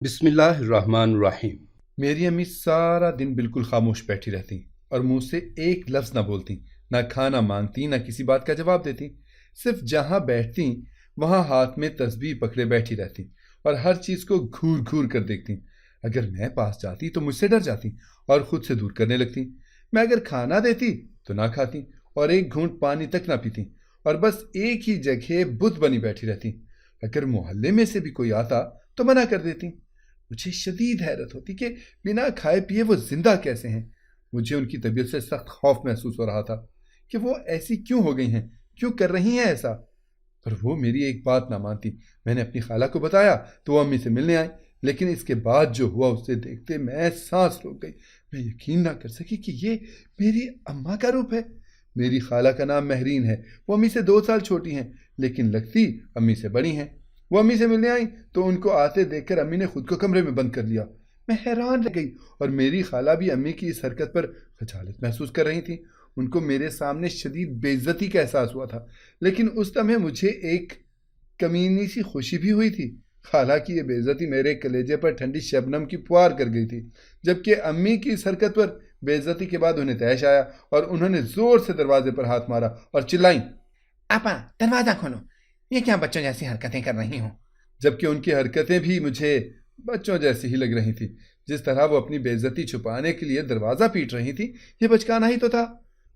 بسم اللہ الرحمن الرحیم۔ میری امی سارا دن بالکل خاموش بیٹھی رہتی اور منہ سے ایک لفظ نہ بولتی، نہ کھانا مانگتی، نہ کسی بات کا جواب دیتی، صرف جہاں بیٹھتی وہاں ہاتھ میں تسبیح پکڑے بیٹھی رہتی اور ہر چیز کو گھور گھور کر دیکھتی۔ اگر میں پاس جاتی تو مجھ سے ڈر جاتی اور خود سے دور کرنے لگتی۔ میں اگر کھانا دیتی تو نہ کھاتی اور ایک گھونٹ پانی تک نہ پیتی اور بس ایک ہی جگہ بت بنی بیٹھی رہتی۔ اگر محلے میں سے بھی کوئی آتا تو منع کر دیتی۔ مجھے شدید حیرت ہوتی کہ بنا کھائے پیے وہ زندہ کیسے ہیں۔ مجھے ان کی طبیعت سے سخت خوف محسوس ہو رہا تھا کہ وہ ایسی کیوں ہو گئی ہیں، کیوں کر رہی ہیں ایسا۔ پر وہ میری ایک بات نہ مانتی۔ میں نے اپنی خالہ کو بتایا تو وہ امی سے ملنے آئی، لیکن اس کے بعد جو ہوا اسے دیکھتے میں سانس روک گئی۔ میں یقین نہ کر سکی کہ یہ میری اماں کا روپ ہے۔ میری خالہ کا نام مہرین ہے، وہ امی سے 2 سال چھوٹی ہیں، لیکن لگتی امی سے بڑی ہیں۔ وہ امی سے ملنے آئیں تو ان کو آتے دیکھ کر امی نے خود کو کمرے میں بند کر لیا۔ میں حیران رہ گئی اور میری خالہ بھی امی کی اس حرکت پر خجالت محسوس کر رہی تھی۔ ان کو میرے سامنے شدید بے عزتی کا احساس ہوا تھا، لیکن اس لمحے مجھے ایک کمینی سی خوشی بھی ہوئی تھی۔ خالہ کی یہ بے عزتی میرے کلیجے پر ٹھنڈی شبنم کی پھوار کر گئی تھی، جبکہ امی کی اس حرکت پر بے عزتی کے بعد انہیں طیش آیا اور انہوں نے زور سے دروازے پر ہاتھ مارا اور چلائیں، آپا دروازہ کھولو، یہ کیا بچوں جیسی حرکتیں کر رہی ہوں؟ جبکہ ان کی حرکتیں بھی مجھے بچوں جیسی ہی لگ رہی تھی۔ جس طرح وہ اپنی بے عزتی چھپانے کے لیے دروازہ پیٹ رہی تھی، یہ بچکانا ہی تو تھا۔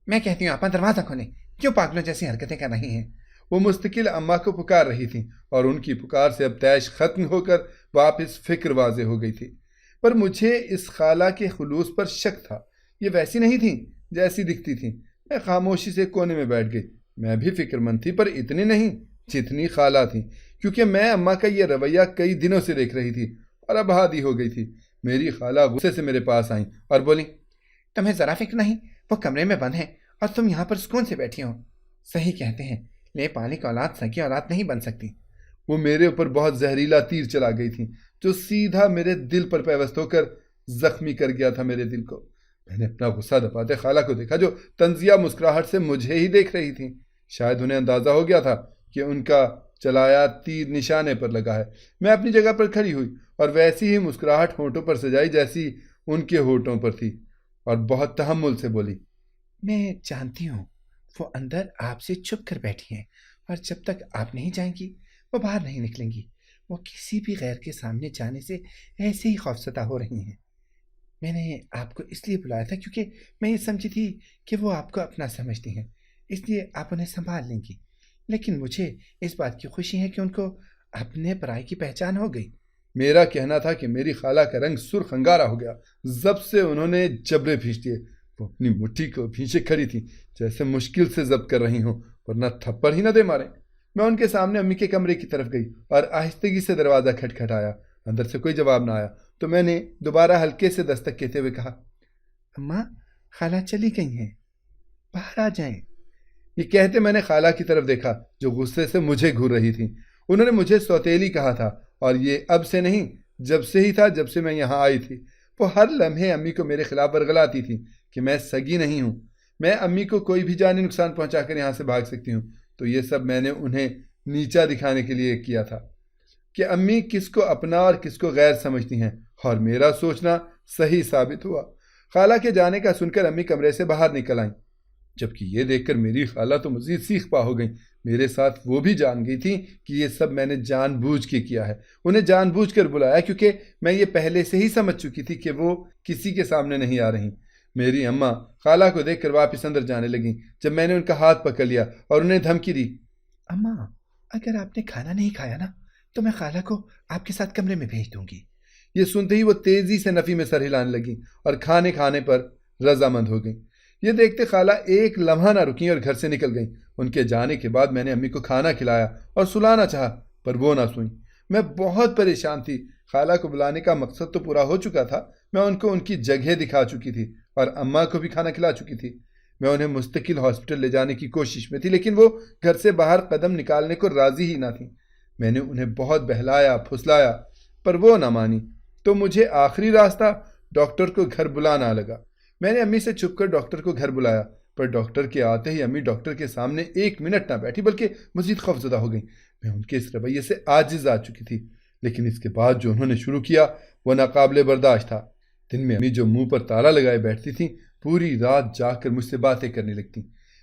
میں کہتی ہوں آپا دروازہ کھولیں، کیوں پاگلوں جیسی حرکتیں کر رہی ہیں؟ وہ مستقل اماں کو پکار رہی تھیں اور ان کی پکار سے اب طیش ختم ہو کر واپس فکر واضح ہو گئی تھی۔ پر مجھے اس خالہ کے خلوص پر شک تھا۔ یہ ویسی نہیں تھیں جیسی دکھتی تھیں۔ میں خاموشی سے کونے میں بیٹھ گئی۔ میں بھی فکر مند تھی، پر اتنی نہیں جتنی خالہ تھیں، کیونکہ میں اماں کا یہ رویہ کئی دنوں سے دیکھ رہی تھی اور اب عادی ہو گئی تھی۔ میری خالہ غصے سے میرے پاس آئیں اور بولیں، تمہیں ذرا فکر نہیں، وہ کمرے میں بند ہیں اور تم یہاں پر سکون سے بیٹھی ہو۔ صحیح کہتے ہیں، لے پالی کی اولاد سکی اولاد نہیں بن سکتی۔ وہ میرے اوپر بہت زہریلا تیر چلا گئی تھیں، جو سیدھا میرے دل پر پیوست ہو کر زخمی کر گیا تھا میرے دل کو۔ میں نے اپنا غصہ دباتے خالہ کو دیکھا، جو طنزیہ مسکراہٹ سے مجھے ہی دیکھ رہی تھیں۔ شاید انہیں اندازہ ہو گیا تھا کہ ان کا چلایا تیر نشانے پر لگا ہے۔ میں اپنی جگہ پر کھڑی ہوئی اور ویسی ہی مسکراہٹ ہونٹوں پر سجائی جیسی ان کے ہونٹوں پر تھی، اور بہت تحمل سے بولی، میں جانتی ہوں وہ اندر آپ سے چھپ کر بیٹھی ہیں، اور جب تک آپ نہیں جائیں گی وہ باہر نہیں نکلیں گی۔ وہ کسی بھی غیر کے سامنے جانے سے ایسے ہی خوفزدہ ہو رہی ہیں۔ میں نے آپ کو اس لیے بلایا تھا کیونکہ میں یہ سمجھی تھی کہ وہ آپ کو اپنا سمجھتی ہیں، اس لیے آپ انہیں سنبھال لیں گی، لیکن مجھے اس بات کی خوشی ہے کہ ان کو اپنے پرائی کی پہچان ہو گئی۔ میرا کہنا تھا کہ میری خالہ کا رنگ سرخ انگارا ہو گیا۔ ضبط سے انہوں نے جبڑے بھینچ دیے۔ وہ اپنی مٹھی کو بھینچے کھڑی تھی، جیسے مشکل سے ضبط کر رہی ہوں، ورنہ تھپڑ ہی نہ دے مارے۔ میں ان کے سامنے امی کے کمرے کی طرف گئی اور آہستگی سے دروازہ کھٹکھٹایا۔ اندر سے کوئی جواب نہ آیا تو میں نے دوبارہ ہلکے سے دستک کہتے ہوئے کہا، اماں خالہ چلی گئی ہیں، باہر آ جائیں۔ یہ کہتے میں نے خالہ کی طرف دیکھا، جو غصے سے مجھے گھور رہی تھی۔ انہوں نے مجھے سوتیلی کہا تھا، اور یہ اب سے نہیں، جب سے ہی تھا، جب سے میں یہاں آئی تھی۔ وہ ہر لمحے امی کو میرے خلاف ورگلاتی تھی کہ میں سگی نہیں ہوں، میں امی کو کوئی بھی جانی نقصان پہنچا کر یہاں سے بھاگ سکتی ہوں۔ تو یہ سب میں نے انہیں نیچا دکھانے کے لیے کیا تھا کہ امی کس کو اپنا اور کس کو غیر سمجھتی ہیں، اور میرا سوچنا صحیح ثابت ہوا۔ خالہ کے جانے کا سن کر امی کمرے سے باہر نکل آئیں، جبکہ یہ دیکھ کر میری خالہ تو مزید سیخ پا ہو گئیں۔ میرے ساتھ وہ بھی جان گئی تھی کہ یہ سب میں نے جان بوجھ کے کیا ہے، انہیں جان بوجھ کر بلایا، کیونکہ میں یہ پہلے سے ہی سمجھ چکی تھی کہ وہ کسی کے سامنے نہیں آ رہی۔ میری اماں خالہ کو دیکھ کر واپس اندر جانے لگیں، جب میں نے ان کا ہاتھ پکڑ لیا اور انہیں دھمکی دی، اماں اگر آپ نے کھانا نہیں کھایا نا تو میں خالہ کو آپ کے ساتھ کمرے میں بھیج دوں گی۔ یہ سنتے ہی وہ تیزی سے نفی میں سر ہلانے لگیں اور کھانے پر رضامند ہو گئیں۔ یہ دیکھتے خالہ ایک لمحہ نہ رکیں اور گھر سے نکل گئیں۔ ان کے جانے کے بعد میں نے امی کو کھانا کھلایا اور سلانا چاہا، پر وہ نہ سوئیں۔ میں بہت پریشان تھی۔ خالہ کو بلانے کا مقصد تو پورا ہو چکا تھا، میں ان کو ان کی جگہ دکھا چکی تھی اور اماں کو بھی کھانا کھلا چکی تھی۔ میں انہیں مستقل ہاسپٹل لے جانے کی کوشش میں تھی، لیکن وہ گھر سے باہر قدم نکالنے کو راضی ہی نہ تھیں۔ میں نے انہیں بہت بہلایا پھسلایا، پر وہ نہ مانی، تو مجھے آخری راستہ ڈاکٹر کو گھر بلانا لگا۔ میں نے امی سے چھپ کر ڈاکٹر کو گھر بلایا، پر ڈاکٹر کے آتے ہی امی ڈاکٹر کے سامنے 1 منٹ نہ بیٹھی، بلکہ مزید خوفزدہ ہو گئیں۔ میں ان کے اس رویے سے عاجز آ چکی تھی، لیکن اس کے بعد جو انہوں نے شروع کیا وہ ناقابل برداشت تھا۔ دن میں امی جو منہ پر تالا لگائے بیٹھتی تھیں پوری رات جاگ کر مجھ سے باتیں کرنے لگتیں۔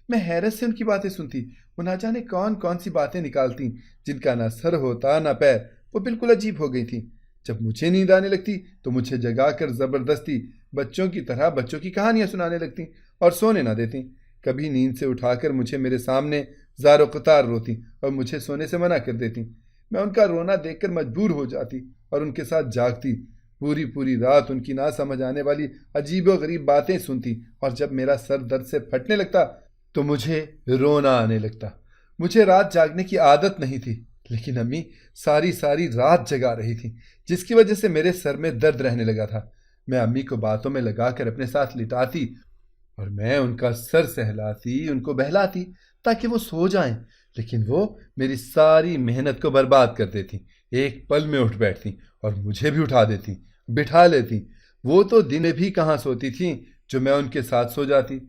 میں حیرت سے ان کی باتیں سنتی۔ وہ نہ جانے کون کون سی باتیں نکالتیں جن کا نہ سر ہوتا نہ پیر، وہ بالکل عجیب ہو گئی تھیں۔ جب مجھے نیند آنے لگتی تو مجھے جگا کر زبردستی بچوں کی طرح بچوں کی کہانیاں سنانے لگتیں اور سونے نہ دیتیں۔ کبھی نیند سے اٹھا کر مجھے میرے سامنے زار و قطار روتیں اور مجھے سونے سے منع کر دیتیں۔ میں ان کا رونا دیکھ کر مجبور ہو جاتی اور ان کے ساتھ جاگتی۔ پوری رات ان کی نہ سمجھ آنے والی عجیب و غریب باتیں سنتی اور جب میرا سر درد سے پھٹنے لگتا تو مجھے رونا آنے لگتا۔ مجھے رات جاگنے کی عادت نہیں تھی، لیکن امی ساری رات جگا رہی تھی، جس کی وجہ سے میرے سر میں درد رہنے لگا تھا۔ میں امی کو باتوں میں لگا کر اپنے ساتھ لٹاتی اور میں ان کا سر سہلاتی، ان کو بہلاتی تاکہ وہ سو جائیں، لیکن وہ میری ساری محنت کو برباد کر دیتی۔ ایک پل میں اٹھ بیٹھتی اور مجھے بھی اٹھا دیتی، بٹھا لیتی۔ وہ تو دن میں بھی کہاں سوتی تھیں جو میں ان کے ساتھ سو جاتی۔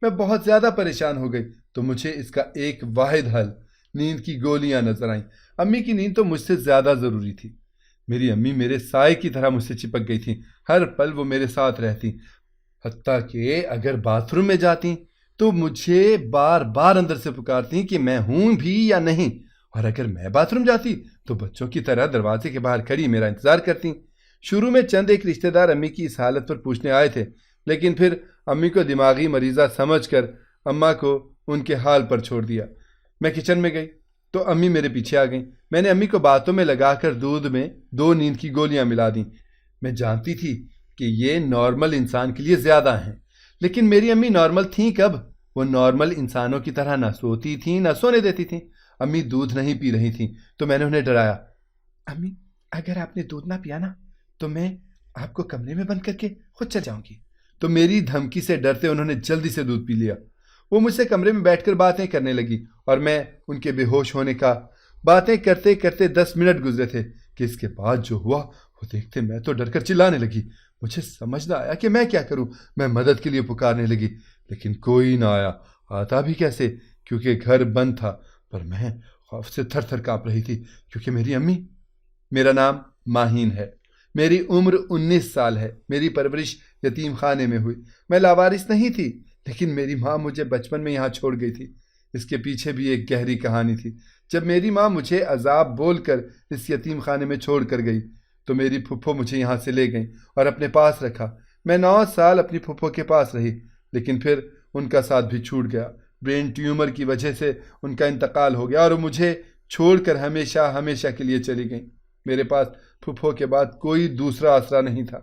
میں بہت زیادہ پریشان ہو گئی تو مجھے اس کا ایک واحد حل نیند کی گولیاں نظر آئیں۔ امی کی نیند تو مجھ سے زیادہ ضروری تھی۔ میری امی میرے سائے کی طرح مجھ سے چپک گئی تھیں، ہر پل وہ میرے ساتھ رہتی، حتیٰ کہ اگر باتھ روم میں جاتی تو مجھے بار اندر سے پکارتی کہ میں ہوں بھی یا نہیں، اور اگر میں باتھ روم جاتی تو بچوں کی طرح دروازے کے باہر کھڑی میرا انتظار کرتی۔ شروع میں چند ایک رشتہ دار امی کی اس حالت پر پوچھنے آئے تھے، لیکن پھر امی کو دماغی مریضہ سمجھ کر اماں کو ان کے حال پر چھوڑ دیا۔ میں کچن میں گئی تو امی میرے پیچھے آ گئیں۔ میں نے امی کو باتوں میں لگا کر دودھ میں 2 نیند کی گولیاں ملا دیں۔ میں جانتی تھی کہ یہ نارمل انسان کے لیے زیادہ ہیں، لیکن میری امی نارمل تھیں کب؟ وہ نارمل انسانوں کی طرح نہ سوتی تھیں نہ سونے دیتی تھیں۔ امی دودھ نہیں پی رہی تھیں تو میں نے انہیں ڈرایا، امی اگر آپ نے دودھ نہ پیا نا تو میں آپ کو کمرے میں بند کر کے خود چل جاؤں گی۔ تو میری دھمکی سے ڈرتے انہوں نے جلدی سے دودھ پی لیا۔ وہ مجھ سے کمرے میں بیٹھ کر باتیں کرنے لگی اور میں ان کے بے ہوش ہونے کا باتیں کرتے کرتے 10 منٹ گزرے تھے کہ اس کے بعد جو ہوا وہ دیکھتے میں تو ڈر کر چلانے لگی۔ مجھے سمجھ نہ آیا کہ میں کیا کروں۔ میں مدد کے لیے پکارنے لگی لیکن کوئی نہ آیا۔ آتا بھی کیسے، کیونکہ گھر بند تھا، پر میں خوف سے تھر تھر کانپ رہی تھی کیونکہ میری امی۔ میرا نام ماہین ہے، میری عمر 19 سال ہے، میری پرورش یتیم خانے میں ہوئی۔ میں لاوارث نہیں تھی، لیکن میری ماں مجھے بچپن میں یہاں چھوڑ گئی تھی۔ اس کے پیچھے بھی ایک گہری کہانی تھی۔ جب میری ماں مجھے عذاب بول کر اس یتیم خانے میں چھوڑ کر گئی تو میری پھپھو مجھے یہاں سے لے گئیں اور اپنے پاس رکھا۔ میں 9 سال اپنی پھپھو کے پاس رہی، لیکن پھر ان کا ساتھ بھی چھوٹ گیا۔ برین ٹیومر کی وجہ سے ان کا انتقال ہو گیا اور مجھے چھوڑ کر ہمیشہ کے لیے چلی گئیں۔ میرے پاس پھپھو کے بعد کوئی دوسرا آسرا نہیں تھا،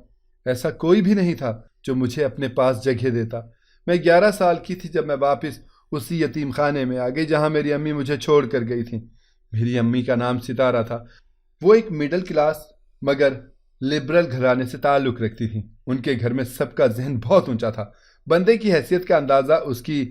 ایسا کوئی بھی نہیں تھا جو مجھے اپنے پاس جگہ دیتا۔ میں 11 سال کی تھی جب میں واپس اسی یتیم خانے میں آ گئی جہاں میری امی مجھے چھوڑ کر گئی تھیں۔ میری امی کا نام ستارہ تھا۔ وہ ایک مڈل کلاس مگر لبرل گھرانے سے تعلق رکھتی تھیں۔ ان کے گھر میں سب کا ذہن بہت اونچا تھا۔ بندے کی حیثیت کا اندازہ اس کی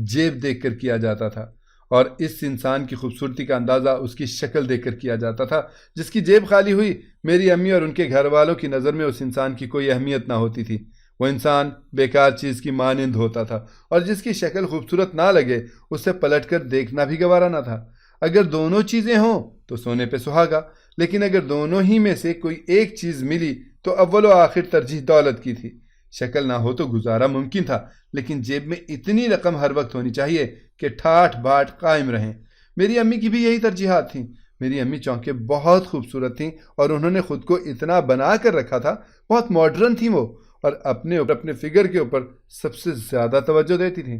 جیب دیکھ کر کیا جاتا تھا اور اس انسان کی خوبصورتی کا اندازہ اس کی شکل دیکھ کر کیا جاتا تھا۔ جس کی جیب خالی ہوئی میری امی اور ان کے گھر والوں کی نظر میں اس انسان کی کوئی اہمیت نہ ہوتی تھی۔ وہ انسان بیکار چیز کی مانند ہوتا تھا اور جس کی شکل خوبصورت نہ لگے اسے پلٹ کر دیکھنا بھی گوارا نہ تھا۔ اگر دونوں چیزیں ہوں تو سونے پہ سہاگا، لیکن اگر دونوں ہی میں سے کوئی ایک چیز ملی تو اول و آخر ترجیح دولت کی تھی۔ شکل نہ ہو تو گزارا ممکن تھا، لیکن جیب میں اتنی رقم ہر وقت ہونی چاہیے کہ ٹھاٹھ باٹھ قائم رہیں۔ میری امی کی بھی یہی ترجیحات تھیں۔ میری امی چونکہ بہت خوبصورت تھیں اور انہوں نے خود کو اتنا بنا کر رکھا تھا، بہت ماڈرن تھیں وہ، اور اپنے فگر کے اوپر سب سے زیادہ توجہ دیتی تھیں۔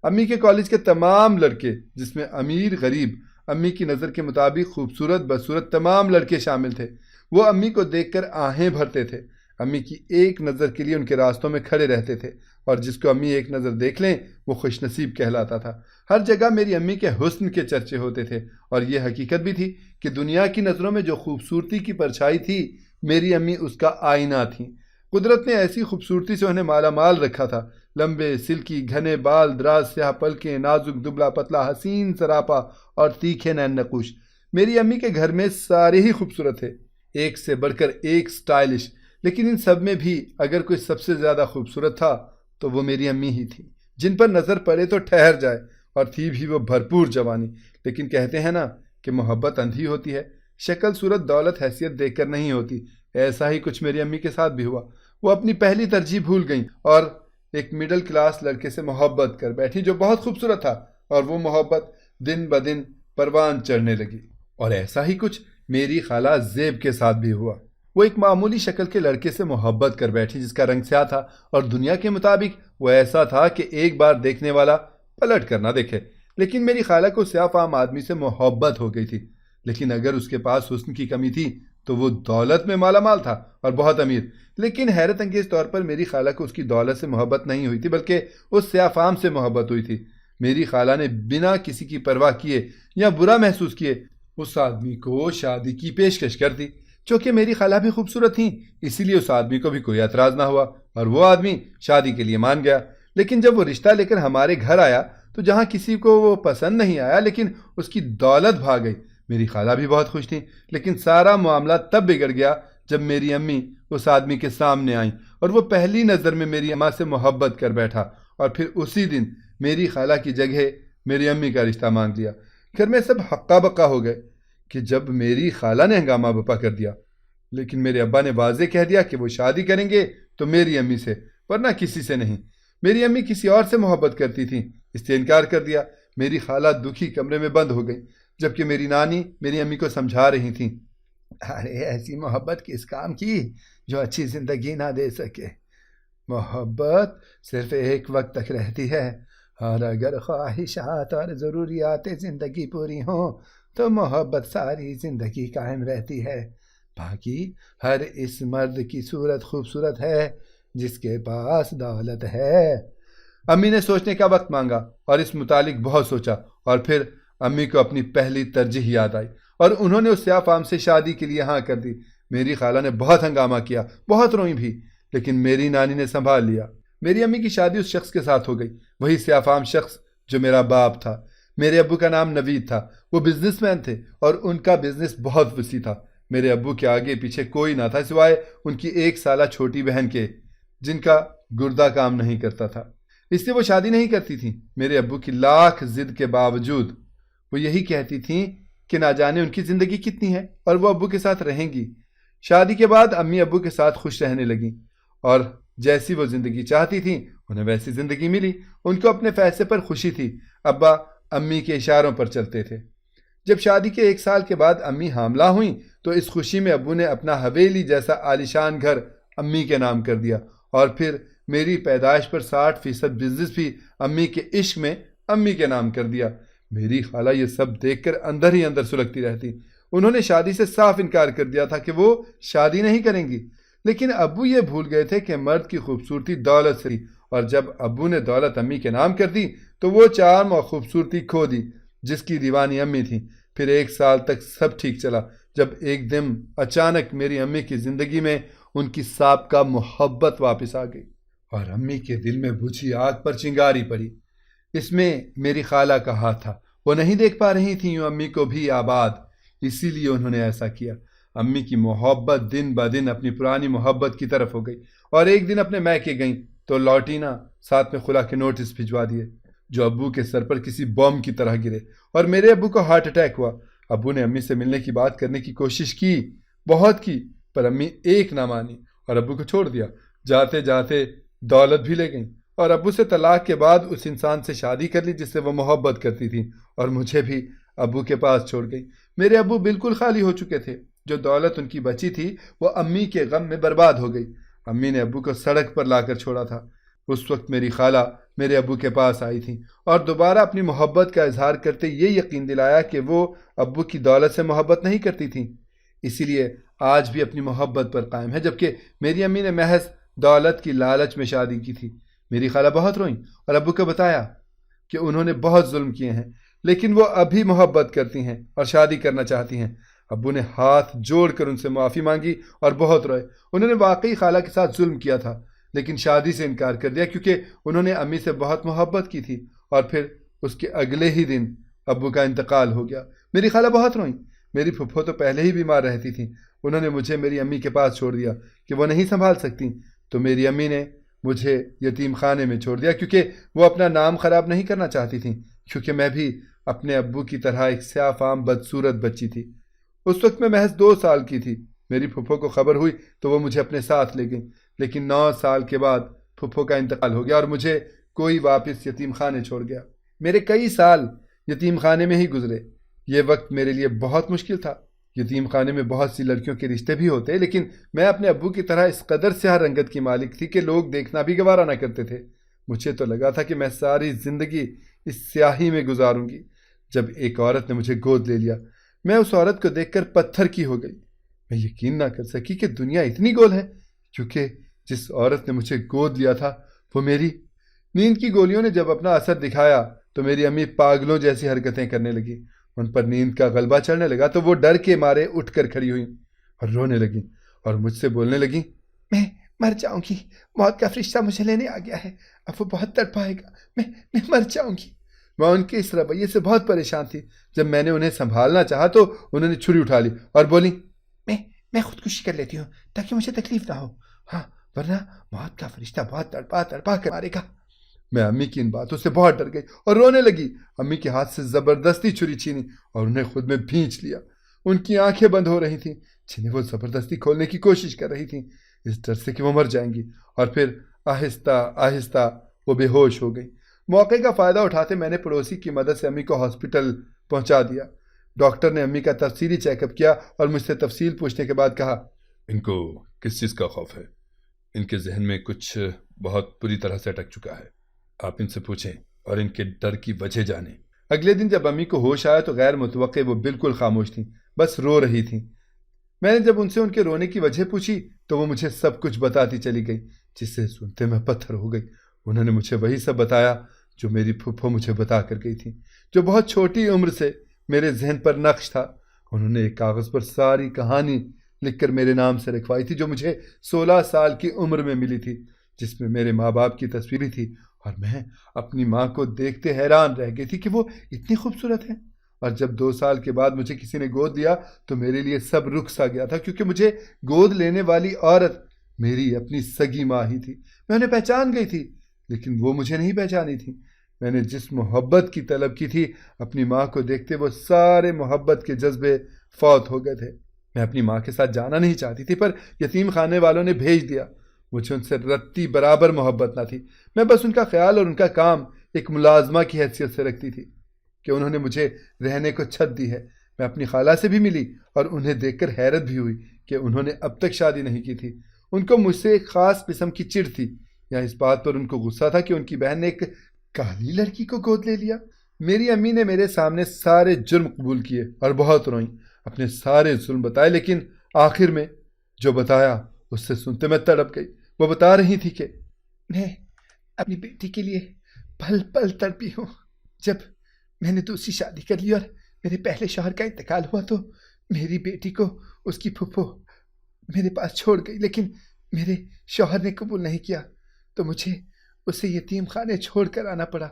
امی کے کالج کے تمام لڑکے، جس میں امیر غریب امی کی نظر کے مطابق خوبصورت بدصورت تمام لڑکے شامل تھے، وہ امی کو دیکھ کر آہیں بھرتے تھے۔ امی کی ایک نظر کے لیے ان کے راستوں میں کھڑے رہتے تھے اور جس کو امی ایک نظر دیکھ لیں وہ خوش نصیب کہلاتا تھا۔ ہر جگہ میری امی کے حسن کے چرچے ہوتے تھے اور یہ حقیقت بھی تھی کہ دنیا کی نظروں میں جو خوبصورتی کی پرچھائی تھی میری امی اس کا آئینہ تھیں۔ قدرت نے ایسی خوبصورتی سے انہیں مالا مال رکھا تھا۔ لمبے سلکی گھنے بال، دراز سیاہ پلکیں، نازک دبلا پتلا حسین سراپا اور تیکھے نین نقوش۔ میری امی کے گھر میں سارے ہی خوبصورت تھے، ایک سے بڑھ کر ایک سٹائلش، لیکن ان سب میں بھی اگر کوئی سب سے زیادہ خوبصورت تھا تو وہ میری امی ہی تھی، جن پر نظر پڑے تو ٹھہر جائے، اور تھی بھی وہ بھرپور جوانی۔ لیکن کہتے ہیں نا کہ محبت اندھی ہوتی ہے، شکل صورت دولت حیثیت دیکھ کر نہیں ہوتی۔ ایسا ہی کچھ میری امی کے ساتھ بھی ہوا۔ وہ اپنی پہلی ترجیح بھول گئیں اور ایک مڈل کلاس لڑکے سے محبت کر بیٹھی جو بہت خوبصورت تھا، اور وہ محبت دن بدن پروان چڑھنے لگی۔ اور ایسا ہی کچھ میری خالہ زیب کے ساتھ بھی ہوا۔ وہ ایک معمولی شکل کے لڑکے سے محبت کر بیٹھی جس کا رنگ سیاہ تھا، اور دنیا کے مطابق وہ ایسا تھا کہ ایک بار دیکھنے والا پلٹ کر نہ دیکھے۔ لیکن میری خالہ کو سیاہ فام آدمی سے محبت ہو گئی تھی، لیکن اگر اس کے پاس حسن کی کمی تھی تو وہ دولت میں مالا مال تھا اور بہت امیر۔ لیکن حیرت انگیز طور پر میری خالہ کو اس کی دولت سے محبت نہیں ہوئی تھی، بلکہ اس سیاہ فام سے محبت ہوئی تھی۔ میری خالہ نے بنا کسی کی پرواہ کیے یا برا محسوس کیے اس آدمی کو شادی کی پیشکش کر دی۔ چونکہ میری خالہ بھی خوبصورت تھیں، اسی لیے اس آدمی کو بھی کوئی اعتراض نہ ہوا اور وہ آدمی شادی کے لیے مان گیا۔ لیکن جب وہ رشتہ لے کر ہمارے گھر آیا تو جہاں کسی کو وہ پسند نہیں آیا، لیکن اس کی دولت بھا گئی۔ میری خالہ بھی بہت خوش تھیں، لیکن سارا معاملہ تب بگڑ گیا جب میری امی اس آدمی کے سامنے آئیں اور وہ پہلی نظر میں میری اماں سے محبت کر بیٹھا، اور پھر اسی دن میری خالہ کی جگہ میری امی کا رشتہ مانگ لیا۔ گھر میں سب ہکا بکا ہو گئے کہ جب میری خالہ نے ہنگامہ بپا کر دیا، لیکن میرے ابا نے واضح کہہ دیا کہ وہ شادی کریں گے تو میری امی سے، ورنہ کسی سے نہیں۔ میری امی کسی اور سے محبت کرتی تھیں، اس سے انکار کر دیا۔ میری خالہ دکھی کمرے میں بند ہو گئی، جبکہ میری نانی میری امی کو سمجھا رہی تھیں۔ ارے ایسی محبت کس کام کی جو اچھی زندگی نہ دے سکے؟ محبت صرف ایک وقت تک رہتی ہے، اور اگر خواہشات اور ضروریات زندگی پوری ہوں تو محبت ساری زندگی قائم رہتی ہے۔ باقی ہر اس مرد کی صورت خوبصورت ہے جس کے پاس دولت ہے۔ امی نے سوچنے کا وقت مانگا اور اس متعلق بہت سوچا، اور پھر امی کو اپنی پہلی ترجیح یاد آئی اور انہوں نے اس سیاہ فام سے شادی کے لیے ہاں کر دی۔ میری خالہ نے بہت ہنگامہ کیا، بہت روئی بھی، لیکن میری نانی نے سنبھال لیا۔ میری امی کی شادی اس شخص کے ساتھ ہو گئی، وہی سیاہ فام شخص جو میرا باپ تھا۔ میرے ابو کا نام نوید تھا، وہ بزنس مین تھے اور ان کا بزنس بہت وسیع تھا۔ میرے ابو کے آگے پیچھے کوئی نہ تھا سوائے ان کی 1 سالہ چھوٹی بہن کے، جن کا گردہ کام نہیں کرتا تھا، اس لیے وہ شادی نہیں کرتی تھیں۔ میرے ابو کی لاکھ ضد کے باوجود وہ یہی کہتی تھیں کہ نہ جانے ان کی زندگی کتنی ہے اور وہ ابو کے ساتھ رہیں گی۔ شادی کے بعد امی ابو کے ساتھ خوش رہنے لگیں، اور جیسی وہ زندگی چاہتی تھیں انہیں ویسی زندگی ملی۔ ان کو اپنے فیصلے پر خوشی تھی، ابا امی کے اشاروں پر چلتے تھے۔ جب شادی کے 1 سال کے بعد امی حاملہ ہوئیں تو اس خوشی میں ابو نے اپنا حویلی جیسا عالیشان گھر امی کے نام کر دیا، اور پھر میری پیدائش پر 60% بزنس بھی امی کے عشق میں امی کے نام کر دیا۔ میری خالہ یہ سب دیکھ کر اندر ہی اندر سلگتی رہتی۔ انہوں نے شادی سے صاف انکار کر دیا تھا کہ وہ شادی نہیں کریں گی، لیکن ابو یہ بھول گئے تھے کہ مرد کی خوبصورتی دولت سے تھی، اور جب ابو نے دولت امی کے نام کر دی تو وہ چارم اور خوبصورتی کھو دی جس کی دیوانی امی تھیں۔ پھر 1 سال تک سب ٹھیک چلا، جب ایک دن اچانک میری امی کی زندگی میں ان کی سابقہ محبت واپس آ گئی، اور امی کے دل میں بجھی آگ پر چنگاری پڑی۔ اس میں میری خالہ کا ہاتھ تھا، وہ نہیں دیکھ پا رہی تھیں یوں امی کو بھی آباد، اسی لیے انہوں نے ایسا کیا۔ امی کی محبت دن بدن اپنی پرانی محبت کی طرف ہو گئی، اور ایک دن اپنے میکے گئیں تو لوٹی نہ، ساتھ میں خلا کے نوٹس بھجوا دیے جو ابو کے سر پر کسی بم کی طرح گرے، اور میرے ابو کو ہارٹ اٹیک ہوا۔ ابو نے امی سے ملنے کی بات کرنے کی کوشش کی، بہت کی، پر امی ایک نہ مانی اور ابو کو چھوڑ دیا۔ جاتے جاتے دولت بھی لے گئیں، اور ابو سے طلاق کے بعد اس انسان سے شادی کر لی جس سے وہ محبت کرتی تھیں، اور مجھے بھی ابو کے پاس چھوڑ گئی۔ میرے ابو بالکل خالی ہو چکے تھے، جو دولت ان کی بچی تھی وہ امی کے غم میں برباد ہو گئی۔ امی نے ابو کو سڑک پر لا کر چھوڑا تھا۔ اس وقت میری خالہ میرے ابو کے پاس آئی تھیں اور دوبارہ اپنی محبت کا اظہار کرتے یہ یقین دلایا کہ وہ ابو کی دولت سے محبت نہیں کرتی تھیں، اسی لیے آج بھی اپنی محبت پر قائم ہے، جبکہ میری امی نے محض دولت کی لالچ میں شادی کی تھی۔ میری خالہ بہت روئیں اور ابو کو بتایا کہ انہوں نے بہت ظلم کیے ہیں، لیکن وہ ابھی محبت کرتی ہیں اور شادی کرنا چاہتی ہیں۔ ابو نے ہاتھ جوڑ کر ان سے معافی مانگی اور بہت روئے۔ انہوں نے واقعی خالہ کے ساتھ ظلم کیا تھا، لیکن شادی سے انکار کر دیا کیونکہ انہوں نے امی سے بہت محبت کی تھی، اور پھر اس کے اگلے ہی دن ابو کا انتقال ہو گیا۔ میری خالہ بہت روئیں۔ میری پھپھو تو پہلے ہی بیمار رہتی تھیں، انہوں نے مجھے میری امی کے پاس چھوڑ دیا کہ وہ نہیں سنبھال سکتی، تو میری امی نے مجھے یتیم خانے میں چھوڑ دیا کیونکہ وہ اپنا نام خراب نہیں کرنا چاہتی تھیں، کیونکہ میں بھی اپنے ابو کی طرح ایک سیاہ فام بدصورت بچی تھی۔ اس وقت میں محض 2 سال کی تھی۔ میری پھپھو کو خبر ہوئی تو وہ مجھے اپنے ساتھ لے گئیں، لیکن 9 سال کے بعد پھپھو کا انتقال ہو گیا اور مجھے کوئی واپس یتیم خانے چھوڑ گیا۔ میرے کئی سال یتیم خانے میں ہی گزرے۔ یہ وقت میرے لیے بہت مشکل تھا۔ یتیم خانے میں بہت سی لڑکیوں کے رشتے بھی ہوتے، لیکن میں اپنے ابو کی طرح اس قدر سیاہ رنگت کی مالک تھی کہ لوگ دیکھنا بھی گوارا نہ کرتے تھے۔ مجھے تو لگا تھا کہ میں ساری زندگی اس سیاہی میں گزاروں گی۔ جب ایک عورت نے مجھے گود لے لیا، میں اس عورت کو دیکھ کر پتھر کی ہو گئی۔ میں یقین نہ کر سکی کہ دنیا اتنی گول ہے، کیونکہ جس عورت نے مجھے گود لیا تھا وہ میری نیند کی گولیوں نے جب اپنا اثر دکھایا تو میری امی پاگلوں جیسی حرکتیں کرنے لگی۔ ان پر نیند کا غلبہ چڑھنے لگا تو وہ ڈر کے مارے اٹھ کر کھڑی ہوئیں اور رونے لگیں اور مجھ سے بولنے لگیں، میں مر جاؤں گی، موت کا فرشتہ مجھے لینے آ گیا ہے، اب وہ بہت تڑپائے گا، میں مر جاؤں گی۔ میں ان کے اس رویے سے بہت پریشان تھی۔ جب میں نے انہیں سنبھالنا چاہا تو انہوں نے چھری اٹھا لی اور بولی، میں خودکشی کر لیتی ہوں تاکہ مجھے تکلیف نہ ہو، ہاں ورنہ موت کا فرشتہ بہت تڑپا کر مارے گا۔ میں امی کی ان باتوں سے بہت ڈر گئی اور رونے لگی۔ امی کے ہاتھ سے زبردستی چھری چھینی اور انہیں خود میں بھینچ لیا۔ ان کی آنکھیں بند ہو رہی تھیں، جنہیں وہ زبردستی کھولنے کی کوشش کر رہی تھیں، اس ڈر سے کہ وہ مر جائیں گی، اور پھر آہستہ آہستہ وہ بے ہوش ہو گئی۔ موقع کا فائدہ اٹھاتے میں نے پڑوسی کی مدد سے امی کو ہاسپٹل پہنچا دیا۔ ڈاکٹر نے امی کا تفصیلی چیک اپ کیا اور مجھ سے تفصیل پوچھنے کے بعد کہا، ان کو کس چیز کا خوف ہے؟ ان کے ذہن میں کچھ بہت بری طرح سے اٹک چکا ہے، آپ ان سے پوچھیں اور ان کے ڈر کی وجہ جانیں۔ اگلے دن جب امی کو ہوش آیا تو غیر متوقع وہ بالکل خاموش تھیں، بس رو رہی تھیں۔ میں نے جب ان سے ان کے رونے کی وجہ پوچھی تو وہ مجھے سب کچھ بتاتی چلی گئی، جس سے سنتے میں پتھر ہو گئی۔ انہوں نے مجھے وہی سب بتایا جو میری پھپھو مجھے بتا کر گئی تھی، جو بہت چھوٹی عمر سے میرے ذہن پر نقش تھا۔ انہوں نے ایک کاغذ پر ساری کہانی لکھ کر میرے نام سے رکھوائی تھی، جو مجھے 16 سال کی عمر میں ملی تھی، جس میں میرے ماں باپ کی تصویر بھی تھی، اور میں اپنی ماں کو دیکھتے حیران رہ گئی تھی کہ وہ اتنی خوبصورت ہے۔ اور جب 2 سال کے بعد مجھے کسی نے گود لیا تو میرے لیے سب رک سا گیا تھا، کیونکہ مجھے گود لینے والی عورت میری اپنی سگی ماں ہی تھی۔ میں انہیں پہچان گئی تھی، لیکن وہ مجھے نہیں پہچانی تھی۔ میں نے جس محبت کی طلب کی تھی، اپنی ماں کو دیکھتے وہ سارے محبت کے جذبے فوت ہو گئے تھے۔ میں اپنی ماں کے ساتھ جانا نہیں چاہتی تھی، پر یتیم خانے والوں نے بھیج دیا۔ مجھے ان سے رتی برابر محبت نہ تھی، میں بس ان کا خیال اور ان کا کام ایک ملازمہ کی حیثیت سے رکھتی تھی کہ انہوں نے مجھے رہنے کو چھت دی ہے۔ میں اپنی خالہ سے بھی ملی اور انہیں دیکھ کر حیرت بھی ہوئی کہ انہوں نے اب تک شادی نہیں کی تھی۔ ان کو مجھ سے ایک خاص قسم کی چڑ تھی، یا اس بات پر ان کو غصہ تھا کہ ان کی بہن نے ایک کالی لڑکی کو گود لے لیا۔ میری امی نے میرے سامنے سارے جرم قبول کیے اور بہت روئیں، اپنے سارے ظلم بتائے، لیکن آخر میں جو بتایا اس سے سنتے میں تڑپ گئی۔ وہ بتا رہی تھی کہ میں اپنی بیٹی کے لیے پل پل تڑپی ہوں۔ جب میں نے دوسری شادی کر لی اور میرے پہلے شوہر کا انتقال ہوا تو میری بیٹی کو اس کی پھپھو میرے پاس چھوڑ گئی، لیکن میرے شوہر نے قبول نہیں کیا تو مجھے اسے یتیم خانے چھوڑ کر آنا پڑا،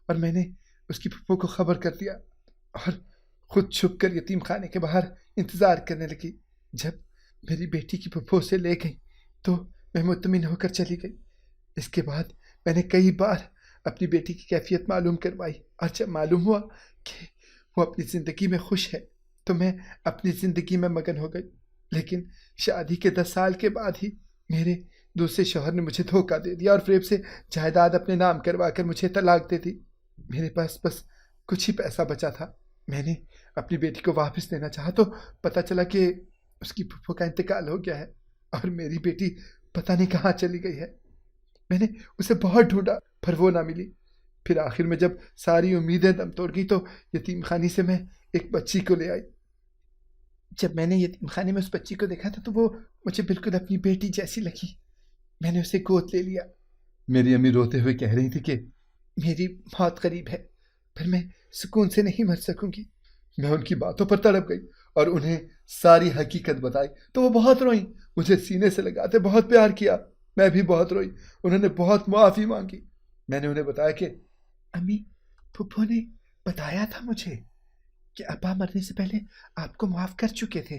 اور میں نے اس کی پھپھو کو خبر کر دیا اور خود چھپ کر یتیم خانے کے باہر انتظار کرنے لگی۔ جب میری بیٹی کی پھپھو سے لے گئی تو میں مطمئن ہو کر چلی گئی۔ اس کے بعد میں نے کئی بار اپنی بیٹی کی کیفیت معلوم کروائی، اور جب معلوم ہوا کہ وہ اپنی زندگی میں خوش ہے تو میں اپنی زندگی میں مگن ہو گئی۔ لیکن شادی کے 10 سال کے بعد ہی میرے دوسرے شوہر نے مجھے دھوکہ دے دیا اور فریب سے جائیداد اپنے نام کروا کر مجھے طلاق دے دی۔ میرے پاس بس کچھ ہی پیسہ بچا تھا۔ میں نے اپنی بیٹی کو واپس لینا چاہا تو پتہ چلا کہ اس کی پھپھو کا انتقال ہو گیا ہے اور میری بیٹی پتہ نہیں کہاں چلی گئی ہے۔ میں نے اسے بہت ڈھونڈا پر وہ نہ ملی۔ پھر آخر میں جب ساری امیدیں دم توڑ گئی تو یتیم خانے سے میں ایک بچی کو لے آئی۔ جب میں نے یتیم خانے میں اس بچی کو دیکھا تھا تو وہ مجھے بالکل اپنی بیٹی جیسی لگی۔ میں نے اسے گود لے لیا۔ میری امی روتے ہوئے کہہ رہی تھی کہ میری موت قریب ہے، پر میں سکون سے نہیں مر سکوں گی۔ میں ان کی باتوں پر تڑپ گئی اور انہیں ساری حقیقت بتائی تو وہ بہت روئیں، مجھے سینے سے لگاتے بہت پیار کیا۔ میں بھی بہت روئی، انہوں نے بہت معافی مانگی۔ میں نے انہیں بتایا کہ امی، پھپھو نے بتایا تھا مجھے کہ ابا مرنے سے پہلے آپ کو معاف کر چکے تھے۔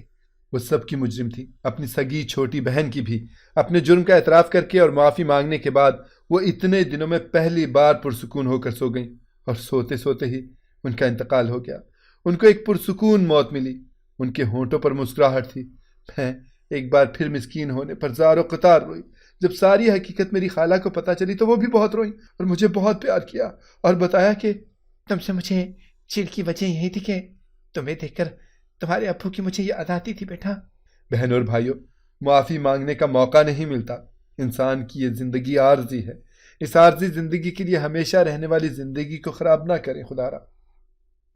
وہ سب کی مجرم تھی، اپنی سگی چھوٹی بہن کی بھی۔ اپنے جرم کا اعتراف کر کے اور معافی مانگنے کے بعد وہ اتنے دنوں میں پہلی بار پرسکون ہو کر سو گئیں، اور سوتے سوتے ہی ان کا انتقال ہو گیا۔ ان کو ایک پرسکون موت ملی۔ ان کے ہونٹوں پر مسکراہٹ تھی۔ میں ایک بار پھر مسکین ہونے پر زار و قطار روئی۔ جب ساری حقیقت میری خالہ کو پتہ چلی تو وہ بھی بہت روئیں اور مجھے بہت پیار کیا اور بتایا کہ تم سے مجھے چڑ کی وجہ یہی تھی کہ تمہیں دیکھ کر تمہارے ابو کی مجھے یاد آتی تھی بیٹا۔ بہن اور بھائیوں، معافی مانگنے کا موقع نہیں ملتا۔ انسان کی یہ زندگی عارضی ہے۔ اس عارضی زندگی کے لیے ہمیشہ رہنے والی زندگی کو خراب نہ کریں خدا را۔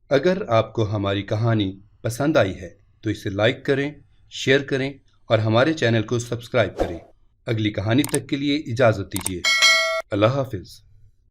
اگر آپ کو ہماری کہانی پسند آئی ہے تو اسے لائک کریں، شیئر کریں اور ہمارے چینل کو سبسکرائب کریں۔ اگلی کہانی تک کے لیے اجازت دیجیے۔ اللہ حافظ۔